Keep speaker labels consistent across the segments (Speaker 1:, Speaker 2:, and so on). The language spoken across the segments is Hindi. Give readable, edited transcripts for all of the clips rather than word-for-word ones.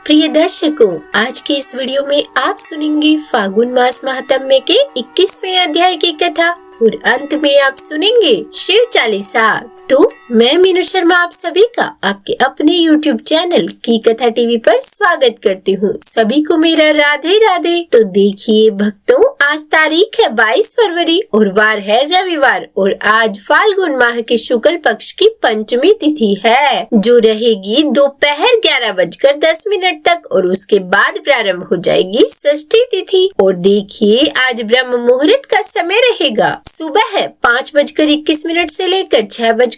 Speaker 1: प्रिय दर्शकों, आज के इस वीडियो में आप सुनेंगे फागुन मास महात्म्य के 21वें अध्याय की कथा और अंत में आप सुनेंगे शिव चालीसा। तो मैं मीनू शर्मा आप सभी का आपके अपने YouTube चैनल की कथा टीवी पर स्वागत करती हूँ। सभी को मेरा राधे राधे। तो देखिए भक्तों, आज तारीख है 22 फरवरी और वार है रविवार और आज फाल्गुन माह के शुक्ल पक्ष की पंचमी तिथि है, जो रहेगी दोपहर 11:10 तक और उसके बाद प्रारंभ हो जाएगी षष्ठी तिथि। और देखिए आज ब्रह्म मुहूर्त का समय रहेगा सुबह 5:21 से लेकर 6:09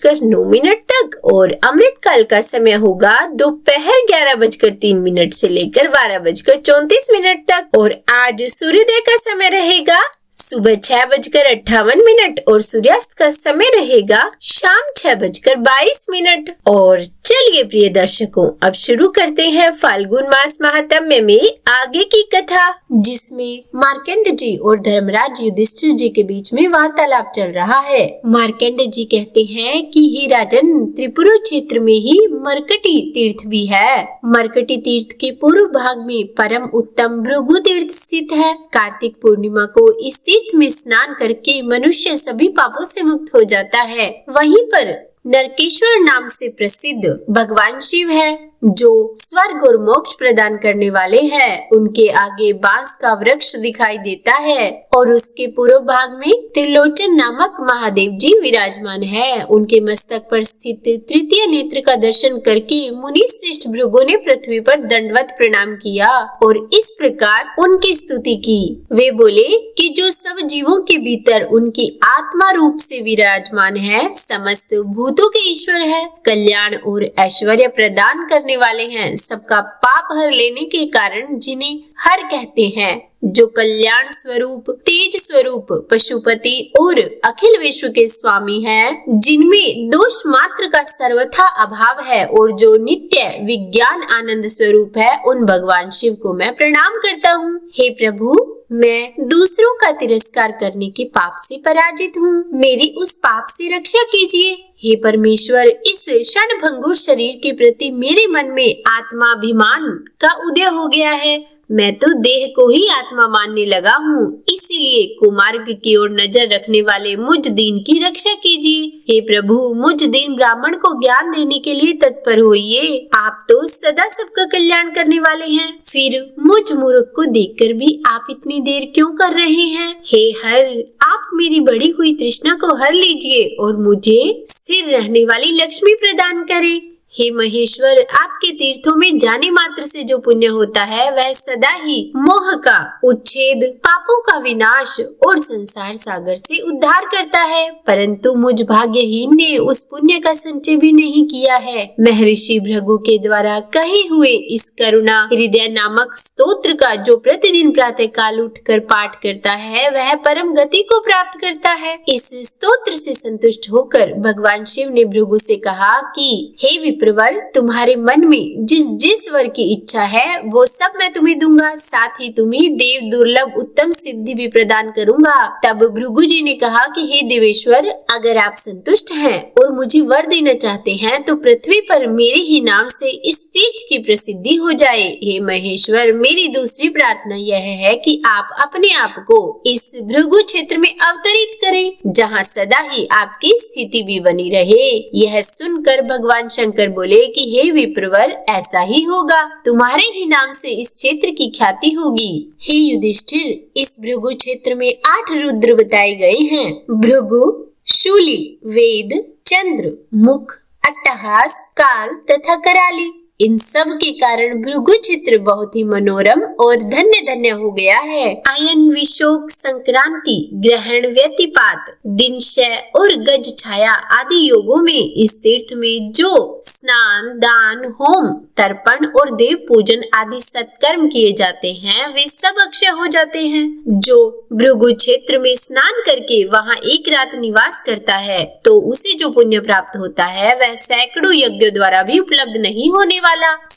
Speaker 1: तक और अमृत काल का समय होगा दोपहर 11:03 से लेकर 12:34 तक। और आज सूर्योदय का समय रहेगा सुबह 6:58 और सूर्यास्त का समय रहेगा शाम 6:22। और चलिए प्रिय दर्शकों, अब शुरू करते हैं फाल्गुन मास महात्म्य में आगे की कथा, जिसमें मार्कंडेय जी और धर्मराज युधिष्ठिर जी के बीच में वार्तालाप चल रहा है। मार्कंडेय जी कहते हैं कि हे राजन, त्रिपुर क्षेत्र में ही मरकटी तीर्थ भी है। मरकटी तीर्थ के पूर्व भाग में परम उत्तम भृगु तीर्थ स्थित है। कार्तिक पूर्णिमा को इस तीर्थ में स्नान करके मनुष्य सभी पापों से मुक्त हो जाता है। वहीं पर नरकेश्वर नाम से प्रसिद्ध भगवान शिव है, जो स्वर्ग और मोक्ष प्रदान करने वाले हैं। उनके आगे बांस का वृक्ष दिखाई देता है और उसके पूर्व भाग में त्रिलोचन नामक महादेव जी विराजमान है। उनके मस्तक पर स्थित तृतीय नेत्र का दर्शन करके मुनि श्रेष्ठ भृगु ने पृथ्वी पर दंडवत प्रणाम किया और इस प्रकार उनकी स्तुति की। वे बोले कि जो सब जीवों के भीतर उनकी आत्मा रूप से विराजमान है, समस्त भूतों के ईश्वर है, कल्याण और ऐश्वर्य प्रदान करने वाले हैं, सबका पाप हर लेने के कारण जिन्हें हर कहते हैं, जो कल्याण स्वरूप, तेज स्वरूप, पशुपति और अखिल विश्व के स्वामी हैं, जिनमें दोष मात्र का सर्वथा अभाव है और जो नित्य विज्ञान आनंद स्वरूप है, उन भगवान शिव को मैं प्रणाम करता हूँ। हे प्रभु, मैं दूसरों का तिरस्कार करने के पाप से पराजित हूँ, मेरी उस पाप से रक्षा कीजिए। हे परमेश्वर, इस क्षण भंगुर शरीर के प्रति मेरे मन में आत्माभिमान का उदय हो गया है। मैं तो देह को ही आत्मा मानने लगा हूँ, इसीलिए कुमार्ग की ओर नजर रखने वाले मुझ दीन की रक्षा कीजिए। हे प्रभु, मुझ दीन ब्राह्मण को ज्ञान देने के लिए तत्पर होइए। आप तो सदा सबका कल्याण करने वाले हैं, फिर मुझ मूर्ख को देखकर भी आप इतनी देर क्यों कर रहे हैं? हे हर, आप मेरी बढ़ी हुई तृष्णा को हर लीजिए और मुझे स्थिर रहने वाली लक्ष्मी प्रदान करें। हे महेश्वर, आपके तीर्थों में जाने मात्र से जो पुण्य होता है, वह सदा ही मोह का उच्छेद, पापों का विनाश और संसार सागर से उद्धार करता है। परंतु मुझ भाग्यहीन ने उस पुण्य का संचय भी नहीं किया है। महर्षि भृगु के द्वारा कहे हुए इस करुणा हृदय नामक स्तोत्र का जो प्रतिदिन प्रातः काल उठकर पाठ करता है, वह परम गति को प्राप्त करता है। इस स्तोत्र से संतुष्ट होकर भगवान शिव ने भृगु से कहा कि हे विप्रवर, तुम्हारे मन में जिस जिस वर की इच्छा है वो सब मैं तुम्हें दूंगा, साथ ही तुम्हें देव दुर्लभ उत्तम सिद्धि भी प्रदान करूंगा। तब भृगु जी ने कहा कि हे देवेश्वर, अगर आप संतुष्ट हैं और मुझे वर देना चाहते हैं तो पृथ्वी पर मेरे ही नाम से इस तीर्थ की प्रसिद्धि हो जाए। हे महेश्वर, मेरी दूसरी प्रार्थना यह है कि आप अपने आप को इस भृगु क्षेत्र में अवतरित करें, जहाँ सदा ही आपकी स्थिति भी बनी रहे। यह सुनकर भगवान शंकर बोले कि हे विप्रवर, ऐसा ही होगा, तुम्हारे ही नाम से इस क्षेत्र की ख्याति होगी। हे युधिष्ठिर, इस भृगु क्षेत्र में 8 रुद्र बताए गए हैं। भृगु, शूली, वेद, चंद्र, मुख, अट्टहास, काल तथा कराली। इन सब के कारण भृगु क्षेत्र बहुत ही मनोरम और धन्य धन्य हो गया है। अयन, विशोक, संक्रांति, ग्रहण, व्यतिपात, दिनशय और गज छाया आदि योगों में इस तीर्थ में जो स्नान, दान, होम, तर्पण और देव पूजन आदि सत्कर्म किए जाते हैं, वे सब अक्षय हो जाते हैं। जो भृगु क्षेत्र में स्नान करके वहाँ एक रात निवास करता है, तो उसे जो पुण्य प्राप्त होता है, वह सैकड़ों यज्ञों द्वारा भी उपलब्ध नहीं होने वाला।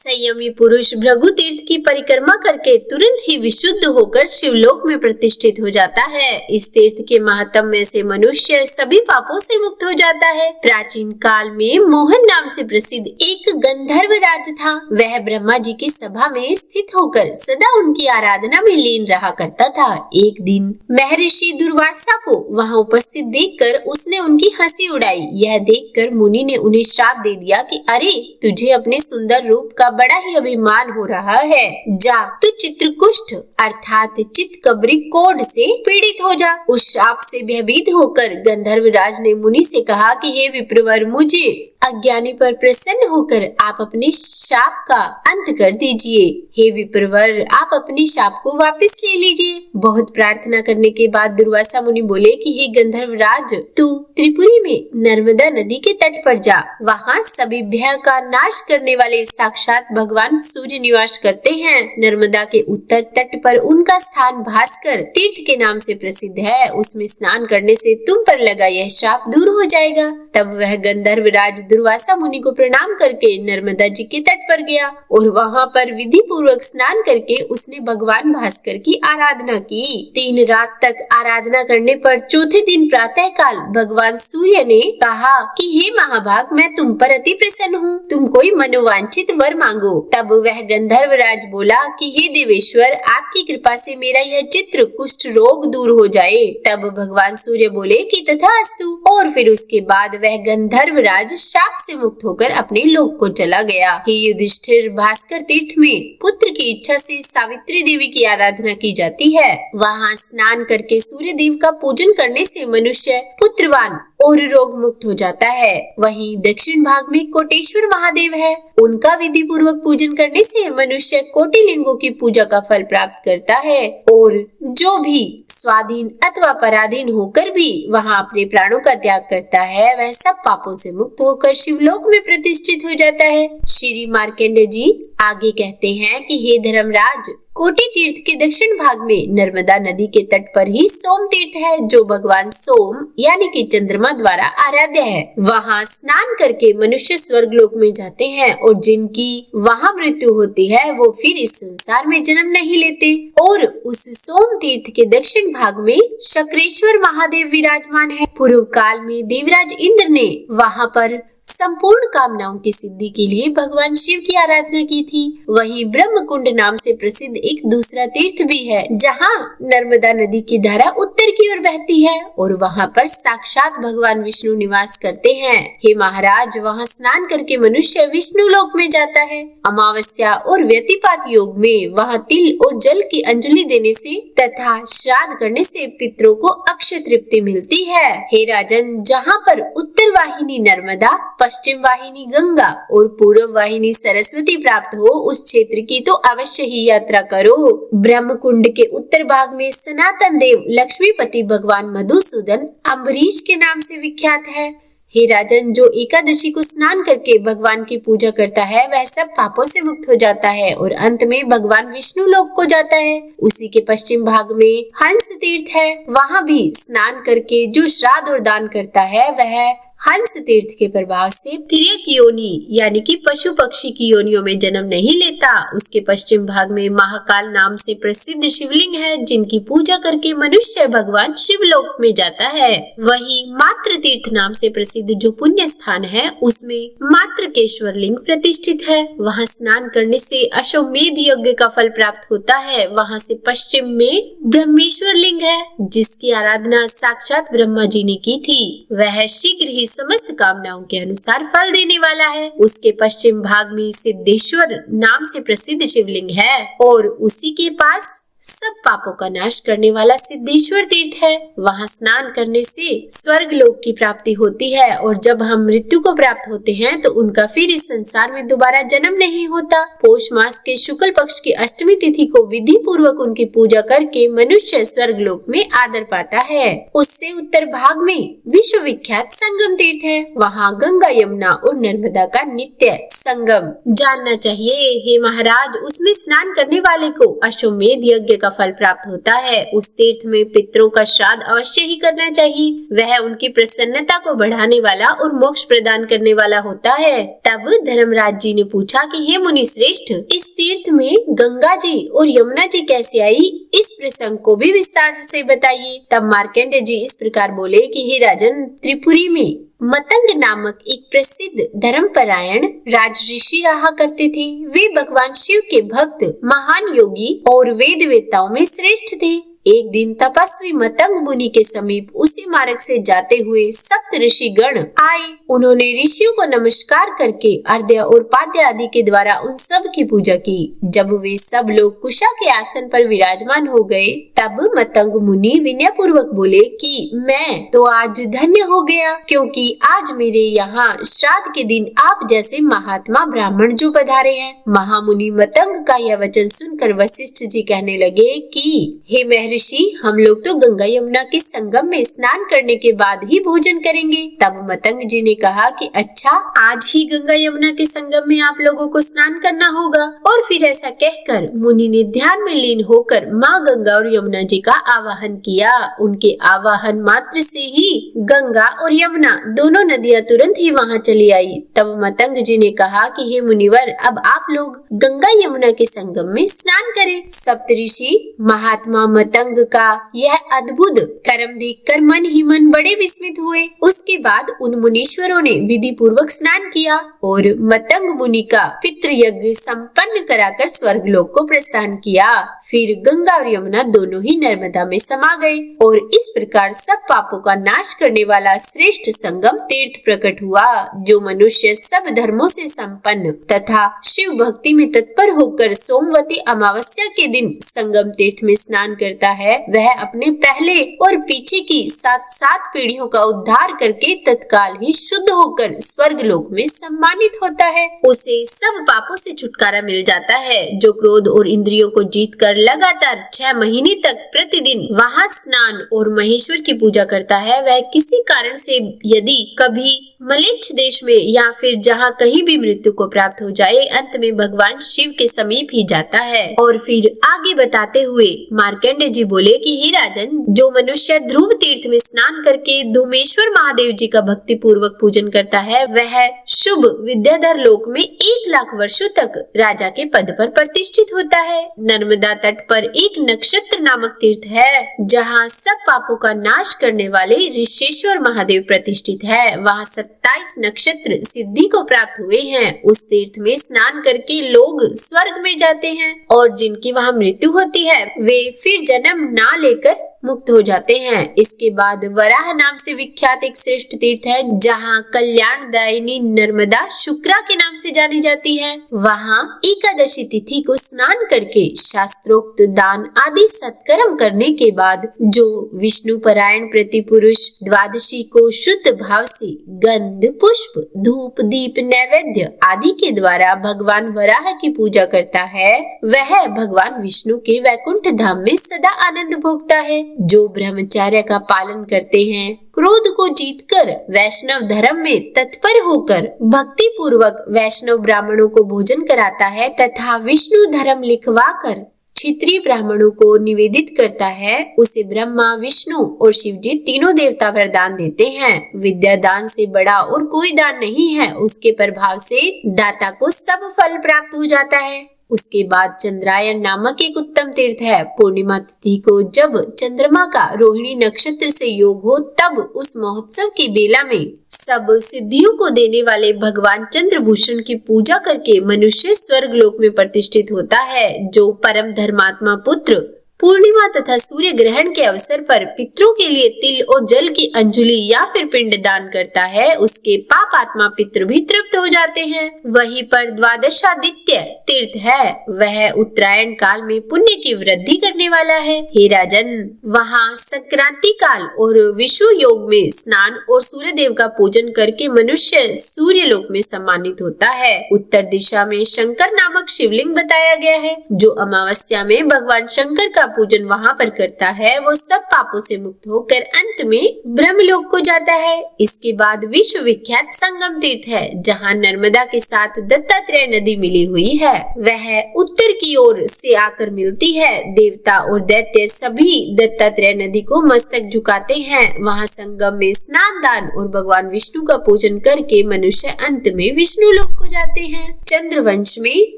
Speaker 1: संयमी पुरुष भृगु तीर्थ की परिक्रमा करके तुरंत ही विशुद्ध होकर शिवलोक में प्रतिष्ठित हो जाता है। इस तीर्थ के महात्म्य से मनुष्य सभी पापों से मुक्त हो जाता है। प्राचीन काल में मोहन नाम से प्रसिद्ध एक गंधर्व राज था। वह ब्रह्मा जी की सभा में स्थित होकर सदा उनकी आराधना में लीन रहा करता था। एक दिन महर्षि दुर्वासा को वहां उपस्थित देखकर उसने उनकी हंसी उड़ाई। यह देखकर मुनि ने उन्हें श्राप दे दिया कि अरे, तुझे अपने सुंदर रूप का बड़ा ही अभिमान हो रहा है। जा, तू चित्रकुष्ठ अर्थात चित्कबरी कोढ़ से पीड़ित हो जा। उस शाप से भयभीत होकर गंधर्वराज ने मुनि से कहा कि हे विप्रवर, मुझे अज्ञानी पर प्रसन्न होकर आप अपने शाप का अंत कर दीजिए। हे विप्रवर, आप अपनी शाप को वापस ले लीजिए। बहुत प्रार्थना करने के बाद दुर्वासा मुनि बोले कि हे गंधर्वराज, तू त्रिपुरी में नर्मदा नदी के तट पर जा। वहाँ सभी भय का नाश करने वाले साक्षात भगवान सूर्य निवास करते हैं। नर्मदा के उत्तर तट पर उनका स्थान भास्कर तीर्थ के नाम से प्रसिद्ध है। उसमें स्नान करने से तुम पर लगा यह शाप दूर हो जाएगा। तब वह गंधर्वराज दुर्वासा मुनि को प्रणाम करके नर्मदा जी के तट पर गया और वहाँ पर विधि पूर्वक स्नान करके उसने भगवान भास्कर की आराधना की। 3 रात तक आराधना करने पर चौथे दिन प्रातः काल भगवान सूर्य ने कहा कि हे महाभाग, मैं तुम पर अति प्रसन्न हूँ, तुम कोई मनोवांछित वर मांगो। तब वह गंधर्वराज बोला कि हे देवेश्वर, आपकी कृपा से मेरा यह चित्र कुष्ठ रोग दूर हो जाए। तब भगवान सूर्य बोले कि तथास्तु। और फिर उसके बाद वह गंधर्वराज शाप से मुक्त होकर अपने लोक को चला गया। हे युधिष्ठिर, भास्कर तीर्थ में पुत्र की इच्छा से सावित्री देवी की आराधना की जाती है। वहाँ स्नान करके सूर्य देव का पूजन करने से मनुष्य पुत्रवान और रोग मुक्त हो जाता है। वहीं दक्षिण भाग में कोटेश्वर महादेव है। उनका विधि पूर्वक पूजन करने से मनुष्य कोटि लिंगों की पूजा का फल प्राप्त करता है और जो भी स्वाधीन अथवा पराधीन होकर भी वहाँ अपने प्राणों का त्याग करता है, वह सब पापों से मुक्त होकर शिवलोक में प्रतिष्ठित हो जाता है। श्री मार्कंडेय जी आगे कहते हैं कि हे धर्मराज, कोटि तीर्थ के दक्षिण भाग में नर्मदा नदी के तट पर ही सोम तीर्थ है, जो भगवान सोम यानी कि चंद्रमा द्वारा आराध्य है। वहाँ स्नान करके मनुष्य स्वर्गलोक में जाते हैं और जिनकी वहाँ मृत्यु होती है वो फिर इस संसार में जन्म नहीं लेते। और उस सोम तीर्थ के दक्षिण भाग में शक्रेश्वर महादेव विराजमान है। पूर्व काल में देवराज इंद्र ने वहाँ पर संपूर्ण कामनाओं की सिद्धि के लिए भगवान शिव की आराधना की थी। वहीं ब्रह्मकुंड नाम से प्रसिद्ध एक दूसरा तीर्थ भी है, जहाँ नर्मदा नदी की धारा उत्तर की ओर बहती है और वहाँ पर साक्षात भगवान विष्णु निवास करते हैं। हे महाराज, वहाँ स्नान करके मनुष्य विष्णु लोक में जाता है। अमावस्या और व्यतिपात योग में वहाँ तिल और जल की अंजलि देने से तथा श्राद्ध करने से पितरों को अक्षय तृप्ति मिलती है। हे राजन, जहाँ पर उत्तर वाहिनी नर्मदा, पश्चिम वाहिनी गंगा और पूर्व वाहिनी सरस्वती प्राप्त हो, उस क्षेत्र की तो अवश्य ही यात्रा करो। ब्रह्मकुंड के उत्तर भाग में सनातन देव लक्ष्मीपति भगवान मधुसूदन अम्बरीश के नाम से विख्यात है। हे राजन, जो एकादशी को स्नान करके भगवान की पूजा करता है वह सब पापों से मुक्त हो जाता है और अंत में भगवान विष्णु लोक को जाता है। उसी के पश्चिम भाग में हंस तीर्थ है। वहाँ भी स्नान करके जो श्राद्ध और दान करता है वह हंस तीर्थ के प्रभाव से तिर्यक योनि यानी कि पशु पक्षी की योनियों में जन्म नहीं लेता। उसके पश्चिम भाग में महाकाल नाम से प्रसिद्ध शिवलिंग है, जिनकी पूजा करके मनुष्य भगवान शिवलोक में जाता है। वहीं मात्र तीर्थ नाम से प्रसिद्ध जो पुण्य स्थान है, उसमें मात्रकेश्वर लिंग प्रतिष्ठित है। वहाँ स्नान करने से अश्वमेध यज्ञ का फल प्राप्त होता है। वहाँ से पश्चिम में ब्रह्मेश्वर लिंग है, जिसकी आराधना साक्षात ब्रह्मा जी ने की थी। वह शीघ्र ही समस्त कामनाओं के अनुसार फल देने वाला है। उसके पश्चिम भाग में सिद्धेश्वर नाम से प्रसिद्ध शिवलिंग है और उसी के पास सब पापों का नाश करने वाला सिद्धेश्वर तीर्थ है। वहाँ स्नान करने से स्वर्ग लोक की प्राप्ति होती है और जब हम मृत्यु को प्राप्त होते हैं तो उनका फिर इस संसार में दोबारा जन्म नहीं होता। पौष मास के शुक्ल पक्ष की अष्टमी तिथि को विधि पूर्वक उनकी पूजा करके मनुष्य स्वर्ग लोक में आदर पाता है। उससे उत्तर भाग में विश्व विख्यात संगम तीर्थ है। वहाँ गंगा, यमुना और नर्मदा का नित्य संगम जानना चाहिए। हे महाराज, उसमें स्नान करने वाले को अश्वमेध यज्ञ यज्ञ का फल प्राप्त होता है। उस तीर्थ में पितरों का श्राद्ध अवश्य ही करना चाहिए। वह उनकी प्रसन्नता को बढ़ाने वाला और मोक्ष प्रदान करने वाला होता है। तब धर्मराज जी ने पूछा कि हे मुनि श्रेष्ठ, इस तीर्थ में गंगा जी और यमुना जी कैसे आई, इस प्रसंग को भी विस्तार से बताइए। तब मार्कंडेय जी इस प्रकार बोले कि हे राजन, त्रिपुरी में मतंग नामक एक प्रसिद्ध धर्मपरायण राज ऋषि रहा करते थे। वे भगवान शिव के भक्त, महान योगी और वेद वेत्ताओं में श्रेष्ठ थे। एक दिन तपस्वी मतंग मुनि के समीप उसी मार्ग से जाते हुए सप्त ऋषि गण आए। उन्होंने ऋषियों को नमस्कार करके अर्घ्य और पाद्य आदि के द्वारा उन सब की पूजा की। जब वे सब लोग कुशा के आसन पर विराजमान हो गए, तब मतंग मुनि विनय पूर्वक बोले कि मैं तो आज धन्य हो गया, क्योंकि आज मेरे यहाँ श्राद्ध के दिन आप जैसे महात्मा ब्राह्मण जो पधारे हैं। महामुनि मतंग का यह वचन सुनकर वशिष्ठ जी कहने लगे कि हे ऋषि, हम लोग तो गंगा यमुना के संगम में स्नान करने के बाद ही भोजन करेंगे। तब मतंग जी ने कहा कि अच्छा, आज ही गंगा यमुना के संगम में आप लोगों को स्नान करना होगा। और फिर ऐसा कहकर मुनि ने ध्यान में लीन होकर माँ गंगा और यमुना जी का आवाहन किया। उनके आवाहन मात्र से ही गंगा और यमुना दोनों नदियाँ तुरंत ही वहाँ चली आई। तब मतंग जी ने कहा कि हे मुनिवर, अब आप लोग गंगा यमुना के संगम में स्नान करें। सप्तऋषि महात्मा मतंग का यह अद्भुत कर्म देखकर मन ही मन बड़े विस्मित हुए। उसके बाद उन मुनीश्वरों ने विधि पूर्वक स्नान किया और मतंग मुनि का पितृ यज्ञ संपन्न कराकर स्वर्गलोक को प्रस्थान किया। फिर गंगा और यमुना दोनों ही नर्मदा में समा गए और इस प्रकार सब पापों का नाश करने वाला श्रेष्ठ संगम तीर्थ प्रकट हुआ। जो मनुष्य सब धर्मों से संपन्न तथा शिव भक्ति में तत्पर होकर सोमवती अमावस्या के दिन संगम तीर्थ में स्नान करता है, वह अपने पहले और पीछे की 7 पीढ़ियों का उद्धार करके तत्काल ही शुद्ध होकर स्वर्गलोक में सम्मानित होता है। उसे सब पापों से छुटकारा मिल जाता है। जो क्रोध और इंद्रियों को जीतकर लगातार 6 महीने तक प्रतिदिन वहाँ स्नान और महेश्वर की पूजा करता है, वह किसी कारण से यदि कभी मलेच्छ देश में या फिर जहाँ कहीं भी मृत्यु को प्राप्त हो जाए, अंत में भगवान शिव के समीप ही जाता है। और फिर आगे बताते हुए मार्कंडेय जी बोले कि हे राजन, जो मनुष्य ध्रुव तीर्थ में स्नान करके धूमेश्वर महादेव जी का भक्ति पूर्वक पूजन करता है, वह शुभ विद्याधर लोक में 1 लाख वर्षों तक राजा के पद पर प्रतिष्ठित होता है। नर्मदा तट पर एक नक्षत्र नामक तीर्थ है, जहाँ सब पापों का नाश करने वाले ऋषेश्वर महादेव प्रतिष्ठित है। वहाँ 27 नक्षत्र सिद्धि को प्राप्त हुए हैं। उस तीर्थ में स्नान करके लोग स्वर्ग में जाते हैं और जिनकी वहाँ मृत्यु होती है, वे फिर जन्म ना लेकर मुक्त हो जाते हैं। इसके बाद वराह नाम से विख्यात एक श्रेष्ठ तीर्थ है, जहाँ कल्याणदायिनी नर्मदा शुक्रा के नाम से जानी जाती है। वहाँ एकादशी तिथि को स्नान करके शास्त्रोक्त दान आदि सत्कर्म करने के बाद जो विष्णु परायण प्रति पुरुष द्वादशी को शुद्ध भाव से गंध, पुष्प, धूप, दीप, नैवेद्य आदि के द्वारा भगवान वराह की पूजा करता है, वह भगवान विष्णु के वैकुंठ धाम में सदा आनंद भोगता है। जो ब्रह्मचर्य का पालन करते हैं, क्रोध को जीतकर वैष्णव धर्म में तत्पर होकर भक्ति पूर्वक वैष्णव ब्राह्मणों को भोजन कराता है तथा विष्णु धर्म लिखवाकर क्षत्रिय ब्राह्मणों को निवेदित करता है, उसे ब्रह्मा, विष्णु और शिव जी तीनों देवता वरदान देते हैं। विद्या दान से बड़ा और कोई दान नहीं है। उसके प्रभाव से दाता को सब फल प्राप्त हो जाता है। उसके बाद चंद्रायन नामक एक उत्तम तीर्थ है। पूर्णिमा तिथि को जब चंद्रमा का रोहिणी नक्षत्र से योग हो, तब उस महोत्सव की बेला में सब सिद्धियों को देने वाले भगवान चंद्रभूषण की पूजा करके मनुष्य स्वर्गलोक में प्रतिष्ठित होता है। जो परम धर्मात्मा पुत्र पूर्णिमा तथा सूर्य ग्रहण के अवसर पर पितरों के लिए तिल और जल की अंजलि या फिर पिंड दान करता है, उसके पाप आत्मा पितर भी तृप्त हो जाते हैं। वहीं पर द्वादशादित्य तीर्थ है, वह उत्तरायण काल में पुण्य की वृद्धि करने वाला है। हे राजन, वहाँ संक्रांति काल और विषु योग में स्नान और सूर्य देव का पूजन करके मनुष्य सूर्य लोक में सम्मानित होता है। उत्तर दिशा में शंकर नामक शिवलिंग बताया गया है, जो अमावस्या में भगवान शंकर का पूजन वहाँ पर करता है वो सब पापों से मुक्त होकर अंत में ब्रह्मलोक को जाता है। इसके बाद विश्व विख्यात संगम तीर्थ है जहाँ नर्मदा के साथ दत्तात्रेय नदी मिली हुई है। वह उत्तर की ओर से आकर मिलती है। देवता और दैत्य सभी दत्तात्रेय नदी को मस्तक झुकाते हैं। वहाँ संगम में स्नान दान और भगवान विष्णु का पूजन करके मनुष्य अंत में विष्णु लोक को जाते हैं। चंद्रवंश में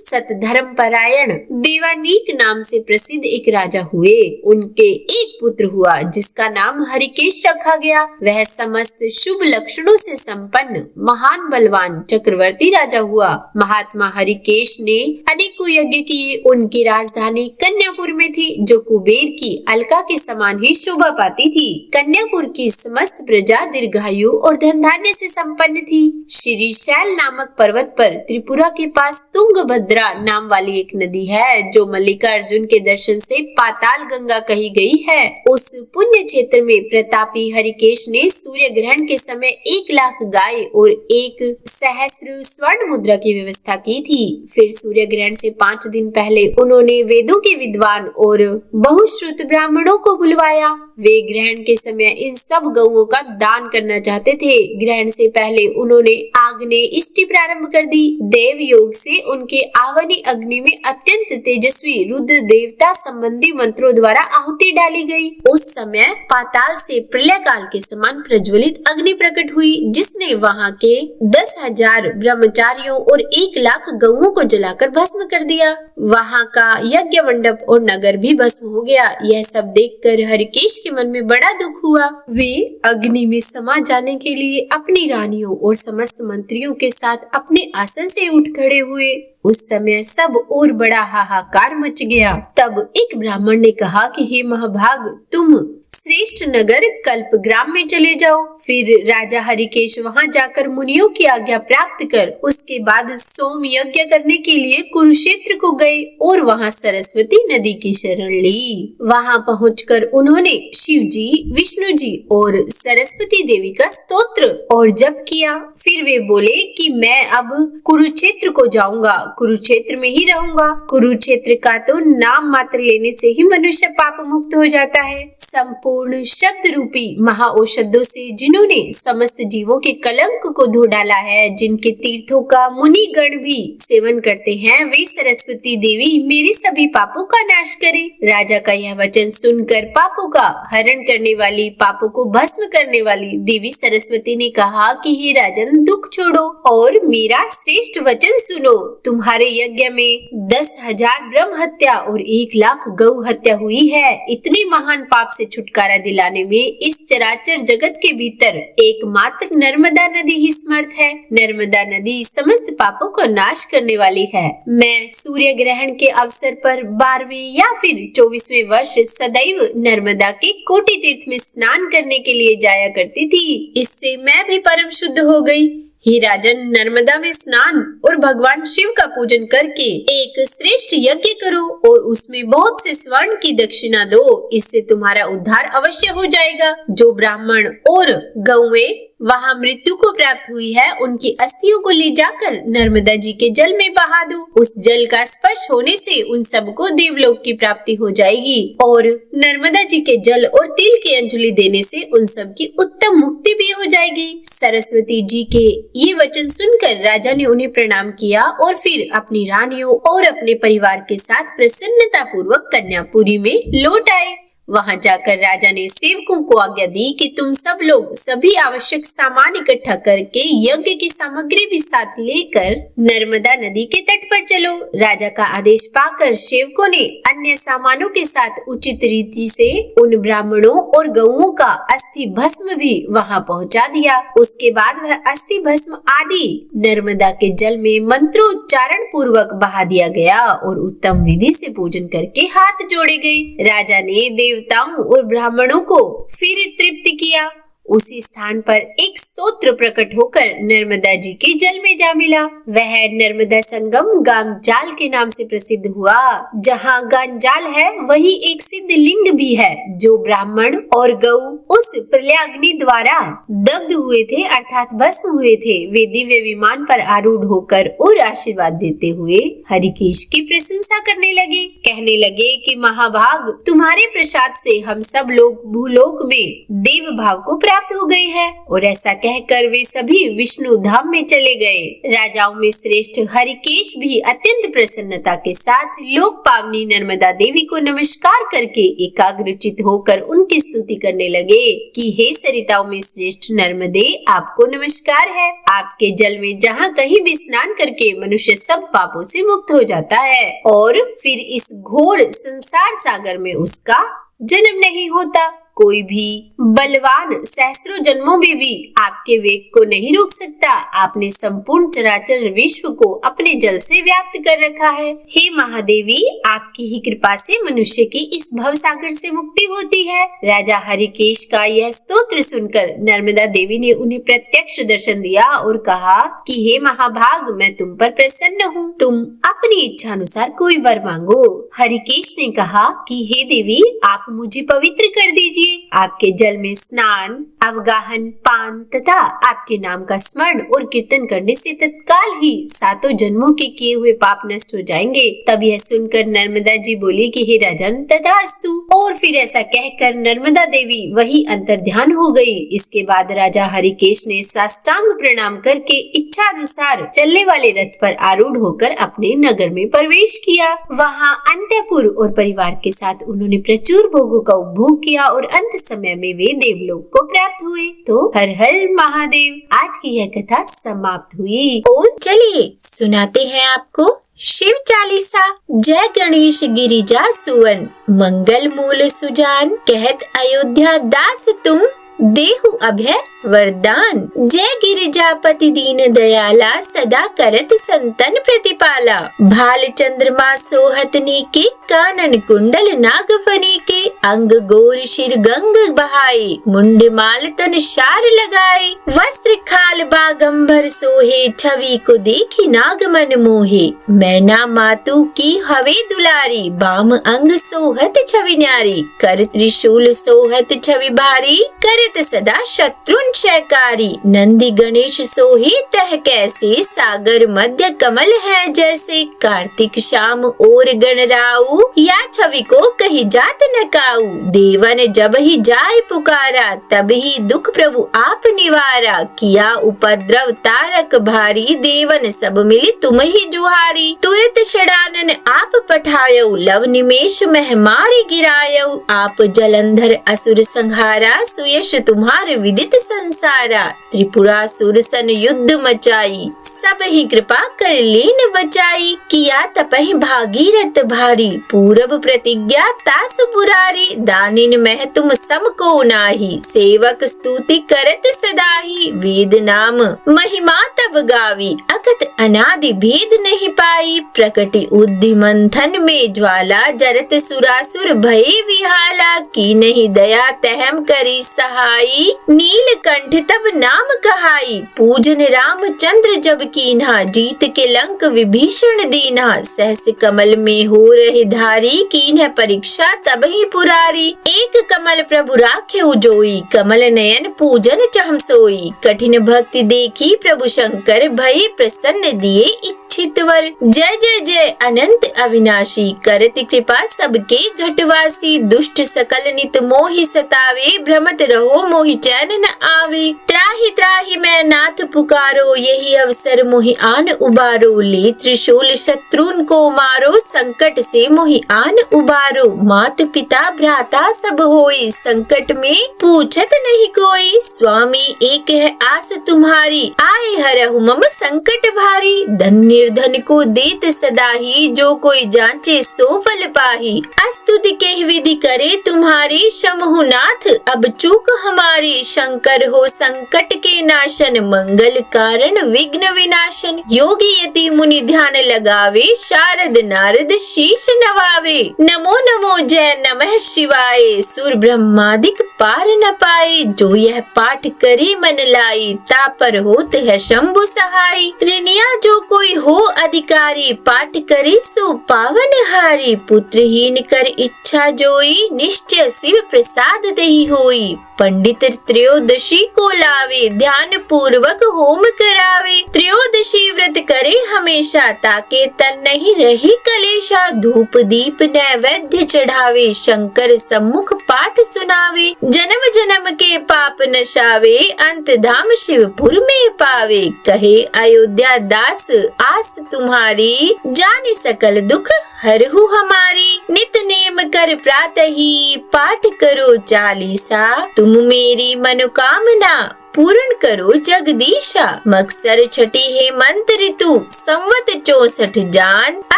Speaker 1: सतधर्म परायण देवानीक नाम से प्रसिद्ध एक राजा हुए। उनके एक पुत्र हुआ जिसका नाम हरिकेश रखा गया। वह समस्त शुभ लक्षणों से संपन्न महान बलवान चक्रवर्ती राजा हुआ। महात्मा हरिकेश ने अनेकों यज्ञ किए। उनकी राजधानी कन्यापुर में थी जो कुबेर की अलका के समान ही शोभा पाती थी। कन्यापुर की समस्त प्रजा दीर्घायु और धन धान्य से संपन्न थी। श्रीशैल नामक पर्वत पर त्रिपुरा के पास तुंगभद्रा नाम वाली एक नदी है जो मल्लिकार्जुन के दर्शन से पाताल गंगा कही गई है। उस पुण्य क्षेत्र में प्रतापी हरिकेश ने सूर्य ग्रहण के समय 1,00,000 गाय और 1,000,000 स्वर्ण मुद्रा की व्यवस्था की थी। फिर सूर्य ग्रहण से 5 दिन पहले उन्होंने वेदों के विद्वान और बहुश्रुत ब्राह्मणों को बुलवाया। वे ग्रहण के समय इन सब गौओं का दान करना चाहते थे। ग्रहण से पहले उन्होंने आग्नेयष्टि प्रारंभ कर दी। देव योग से उनके आवनी अग्नि में अत्यंत तेजस्वी रुद्र देवता संबंधी मंत्रों द्वारा आहुति डाली गई। उस समय पाताल से प्रलय काल के समान प्रज्वलित अग्नि प्रकट हुई जिसने वहाँ के 10,000 ब्रह्मचारियों और 1,00,000 गौओं को जलाकर भस्म कर दिया। वहाँ का यज्ञ मंडप और नगर भी भस्म हो गया। यह सब देखकर हरिकेश के मन में बड़ा दुख हुआ। वे अग्नि में समा जाने के लिए अपनी रानियों और समस्त मंत्रियों के साथ अपने आसन से उठ खड़े हुए। उस समय सब और बड़ा हाहाकार मच गया। तब एक ब्राह्मण ने कहा कि हे महाभाग, तुम श्रेष्ठ नगर कल्पग्राम में चले जाओ। फिर राजा हरिकेश वहां जाकर मुनियों की आज्ञा प्राप्त कर उसके बाद सोम यज्ञ करने के लिए कुरुक्षेत्र को गए और वहां सरस्वती नदी की शरण ली। वहां पहुंचकर उन्होंने शिव जी, विष्णु जी और सरस्वती देवी का स्तोत्र और जप किया। फिर वे बोले कि मैं अब कुरुक्षेत्र को जाऊंगा, कुरुक्षेत्र में ही रहूंगा। कुरुक्षेत्र का तो नाम मात्र लेने से ही मनुष्य पाप मुक्त हो जाता है। संपूर्ण शब्द रूपी महाऔषधों से जिन्होंने समस्त जीवों के कलंक को धो डाला है, जिनके तीर्थों का मुनि गण भी सेवन करते हैं, वे सरस्वती देवी मेरे सभी पापों का नाश करे। राजा का यह वचन सुनकर पापों का हरण करने वाली, पापों को भस्म करने वाली देवी सरस्वती ने कहा कि हे राजन, दुख छोड़ो और मेरा श्रेष्ठ वचन सुनो। तुम्हारे यज्ञ में 10,000 ब्रह्म हत्या और 1,00,000 गौ हत्या हुई है। इतने महान पाप से छुटकारा दिलाने में इस चराचर जगत के भीतर एकमात्र नर्मदा नदी ही समर्थ है। नर्मदा नदी समस्त पापों को नाश करने वाली है। मैं सूर्य ग्रहण के अवसर पर 12वें या फिर 24वें वर्ष सदैव नर्मदा के कोटि तीर्थ में स्नान करने के लिए जाया करती थी। इससे मैं भी परम शुद्ध हो गई। हे राजन, नर्मदा में स्नान और भगवान शिव का पूजन करके एक श्रेष्ठ यज्ञ करो और उसमें बहुत से स्वर्ण की दक्षिणा दो। इससे तुम्हारा उद्धार अवश्य हो जाएगा। जो ब्राह्मण और गौएं वहाँ मृत्यु को प्राप्त हुई है, उनकी अस्थियों को ले जाकर नर्मदा जी के जल में बहा दो। उस जल का स्पर्श होने से उन सबको देवलोक की प्राप्ति हो जाएगी और नर्मदा जी के जल और तिल की अंजलि देने से उन सब की उत्तम मुक्ति भी हो जाएगी। सरस्वती जी के ये वचन सुनकर राजा ने उन्हें प्रणाम किया और फिर अपनी रानियों और अपने परिवार के साथ प्रसन्नता पूर्वक कन्यापुरी में लौट आए। वहां जाकर राजा ने सेवकों को आज्ञा दी कि तुम सब लोग सभी आवश्यक सामान इकट्ठा करके यज्ञ की सामग्री भी साथ लेकर नर्मदा नदी के तट पर चलो। राजा का आदेश पाकर सेवकों ने अन्य सामानों के साथ उचित रीति से उन ब्राह्मणों और गौओं का अस्थि भस्म भी वहां पहुंचा दिया। उसके बाद वह अस्थि भस्म आदि नर्मदा के जल में मंत्रोच्चारण पूर्वक बहा दिया गया और उत्तम विधि से पूजन करके हाथ जोड़े गए। राजा ने देवताओं और ब्राह्मणों को फिर तृप्त किया उसी स्थान पर एक स्तोत्र प्रकट होकर नर्मदा जी के जल में जा मिला। वह नर्मदा संगम गांजाल के नाम से प्रसिद्ध हुआ। जहाँ गांजाल है वही एक सिद्ध लिंग भी है, जो ब्राह्मण और गौ उस प्रलयाग्नि द्वारा दग्ध हुए थे अर्थात भस्म हुए थे। वे दिव्य विमान पर आरूढ़ होकर और आशीर्वाद देते हुए हरिकेश की प्रशंसा करने लगे। कहने लगे कि महाभाग, तुम्हारे प्रसाद से हम सब लोग भूलोक में देव भाव को प्राप्त हो गए हैं। और ऐसा कहकर वे सभी विष्णु धाम में चले गए। राजाओं में श्रेष्ठ हरिकेश भी अत्यंत प्रसन्नता के साथ लोक पावनी नर्मदा देवी को नमस्कार करके एकाग्रचित होकर उनकी स्तुति करने लगे कि हे सरिताओं में श्रेष्ठ नर्मदे, आपको नमस्कार है। आपके जल में जहाँ कहीं भी स्नान करके मनुष्य सब पापों से मुक्त हो जाता है और फिर इस घोर संसार सागर में उसका जन्म नहीं होता। कोई भी बलवान सहस्रों जन्मों में भी आपके वेग को नहीं रोक सकता। आपने संपूर्ण चराचर विश्व को अपने जल से व्याप्त कर रखा है। हे महादेवी, आपकी ही कृपा से मनुष्य की इस भव सागर से मुक्ति होती है। राजा हरिकेश का यह स्तोत्र सुनकर नर्मदा देवी ने उन्हें प्रत्यक्ष दर्शन दिया और कहा कि हे महाभाग, मैं तुम पर प्रसन्न हूँ। तुम अपनी इच्छा अनुसार कोई वर मांगो। हरिकेश ने कहा कि हे देवी, आप मुझे पवित्र कर दीजिए। आपके जल में स्नान, अवगाहन, पान तथा आपके नाम का स्मरण और कीर्तन करने से तत्काल ही 7 जन्मों के किए हुए पाप नष्ट हो जाएंगे। तब यह सुनकर नर्मदा जी बोली कि हे राजन, तथास्तु। और फिर ऐसा कहकर नर्मदा देवी वही अंतर्ध्यान हो गई। इसके बाद राजा हरिकेश ने साष्टांग प्रणाम करके इच्छा अनुसार चलने वाले रथ पर आरूढ़ होकर अपने नगर में प्रवेश किया। वहाँ अंतःपुर और परिवार के साथ उन्होंने प्रचुर भोगों का उपभोग किया और अंत समय में वे देवलोक को प्राप्त हुए। तो हर हर महादेव। आज की यह कथा समाप्त हुई। और चलिए सुनाते हैं आपको शिव चालीसा। जय गणेश गिरिजा सुवन, मंगल मूल सुजान, कहत अयोध्या दास तुम, देहु अभय वरदान। जय गिरिजापति दीन दयाला, सदा करत संतन प्रतिपाला। भाल चंद्रमा सोहत नीके, कानन कुंडल नाग फनी के। अंग गोर शिर गंग बहाए, मुंड माल तन शार लगाए। वस्त्र खाल बागंबर सोहे, छवि को देखी नाग मन मोहे। मैना मातु की हवे दुलारी, बाम अंग सोहत छवि न्यारी। कर त्रिशूल सोहत छवि भारी, करत सदा शत्रुन क्षयकारी। नंदी गणेश सोहे तह कैसे, सागर मध्य कमल है जैसे। कार्तिक शाम और गणराऊ, या छवि को कही जात न काऊ। देवन जब ही जाय पुकारा, तब ही दुख प्रभु आप निवारा। किया उपद्रव तारक भारी, देवन सब मिली तुम ही जुहारी। तुरत षडानन आप पठायो, लव निमेष मह मारी गिरायो। आप जलंधर असुर संहारा, सुयश तुम्हार विदित संसारा। त्रिपुरासुर सन युद्ध मचाई, सब ही कृपा कर लीन बचाई। किया तपहि भागीरथ भारी, पूरब प्रतिज्ञा तासु पुरारी। दानिन मह तुम सम को नाही, सेवक स्तुति करत सदाही। वेद नाम महिमा तब गावी, अकत अनादि भेद नहीं पाई। प्रकटि उद्धि मंथन में ज्वाला, जरत सुरासुर भये विहाला। की नहीं दया तहम करी सहाई, नीलकंठ तब नाम कहाई। पूजन रामचंद्र जब कीन्हा, जीत के लंक विभीषण दीन्हा। सहस कमल में हो रहे धारी, कीन्ह परीक्षा तब ही पुरारी। एक कमल प्रभु राखे उजोई, कमल नयन पूजन चहम सोई। कठिन भक्ति देखी प्रभु शंकर, भय प्रसन्न दिए इच्छित वर। जय जय जय अनंत अविनाशी, करति कृपा सबके घटवासी। दुष्ट सकल नित मोहि सतावे, भ्रमत रहो मोहि चैन न आवे। त्राहि त्राहि मैं नाथ पुकारो, यही अवसर मोहि आन उबारो। ले त्रिशूल शत्रुन को मारो, संकट से मोहि आन उबारो। मात पिता भ्राता सब होई, संकट में पूछत नहीं कोई। स्वामी एक है आस तुम्हारी, आए हरहु मम संकट भारी। धन्य निर्धन को देत सदा ही, जो कोई जांचे सो फल पाही। स्तुति के विधि करे तुम्हारी शंभुनाथ, अब चूक हमारी शंकर हो संकट के नाशन। मंगल कारण विघ्न विनाशन, योगी यति मुनि ध्यान लगावे, शारद नारद शीश नवावे। नमो नमो जय नमः शिवाय, सुर ब्रह्मादिक पार न पाए। जो यह पाठ करे मन लाई, तापर होत है शंभु सहाय। ऋणिया जो कोई हो अधिकारी, पाठ करे सो पावन हारी। पुत्रहीन कर इच्छा जोई, निश्चय शिव प्रसाद दही होई। पंडित त्रयोदशी को लावे, ध्यान पूर्वक होम करावे। त्रयोदशी व्रत करे हमेशा, ताके तन नहीं रही कलेशा। धूप दीप नैवेद्य चढ़ावे, शंकर सम्मुख पाठ सुनावे। जन्म जन्म के पाप नशावे, अंत धाम शिवपुर में पावे। कहे अयोध्या दास आस तुम्हारी, जाने सकल दुख हरहु हमारी। नित नेम कर प्रातः ही, पाठ करो चालीसा। तुम मेरी मनोकामना पूर्ण करो जगदीशा। मक्सर छठी हेमंत ऋतु, संवत 64 जान।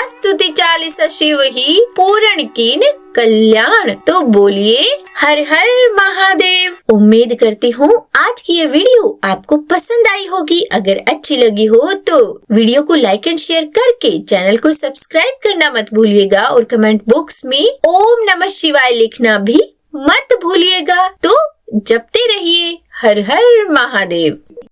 Speaker 1: स्तुति 40 शिव ही, पूर्ण कीन कल्याण। तो बोलिए हर हर महादेव। उम्मीद करती हूँ आज की ये वीडियो आपको पसंद आई होगी। अगर अच्छी लगी हो तो वीडियो को लाइक एंड शेयर करके चैनल को सब्सक्राइब करना मत भूलिएगा, और कमेंट बॉक्स में ओम नमः शिवाय लिखना भी मत भूलिएगा। तो जपते रहिए हर हर महादेव।